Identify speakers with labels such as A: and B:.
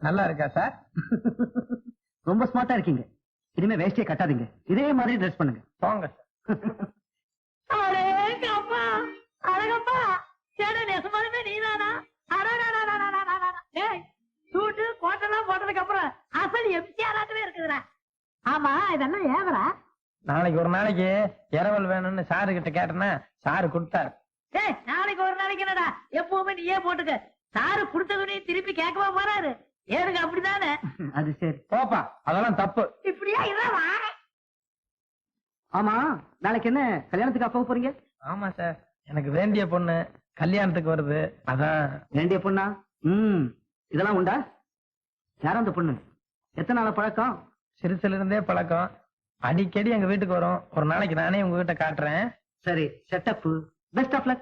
A: நல்லா இருக்கா சார்?
B: ரொம்ப ஸ்மார்ட்டா இருக்கீங்க. இனிமே வேஷ்டியை கட்டாதீங்க, இதே மாதிரி ட்ரெஸ் பண்ணுங்க.
A: போங்க சார்.
C: அடேங்கப்பா, அழகப்பா, சேட நெசமாலுமே நீதானா? ஏய், சூட்டு கோட்டெல்லாம் போட்டதுக்கு அப்புறம் அசல் எம்சிஆராட்டமே இருக்குதுடா. ஆமா, இதெல்லாம் ஏவரா?
A: நாளைக்கு ஒரு நாளைக்கு இரவல் வேணும்னு சாரு கிட்ட கேட்டேன்னா சாரு கொடுத்தாரு.
C: ஏய், நாளைக்கு ஒரு நாளைக்கு என்னடா, எப்பவுமே நீயே போட்டுக்க. சாரு கொடுத்ததுனே திருப்பி கேட்கவா போறாரு? எனக்கு அப்படிதானே.
B: அது சரி.
A: போப்பா, அதெல்லாம் தப்பு.
C: இப்படியா இதான் வா.
B: ஆமா, நாளைக்கு என்ன கல்யாணத்துக்கு அப்ப போறீங்க?
A: ஆமா சார், எனக்கு வேண்டிய பொண்ணு கல்யாணத்துக்கு வருது. அதான்.
B: வேண்டிய பொண்ணா? இதெல்லாம் உண்டா? யாரும் அந்த பொண்ணு? எத்தனை நாள பழக்கம்?
A: சிறுசுல இருந்தே பழக்கம். அடிக்கடி எங்க வீட்டுக்கு வரும். ஒரு நாளைக்கு நானே உங்ககிட்ட காட்டுறேன்.
B: சரி, செட்டப். Best of luck.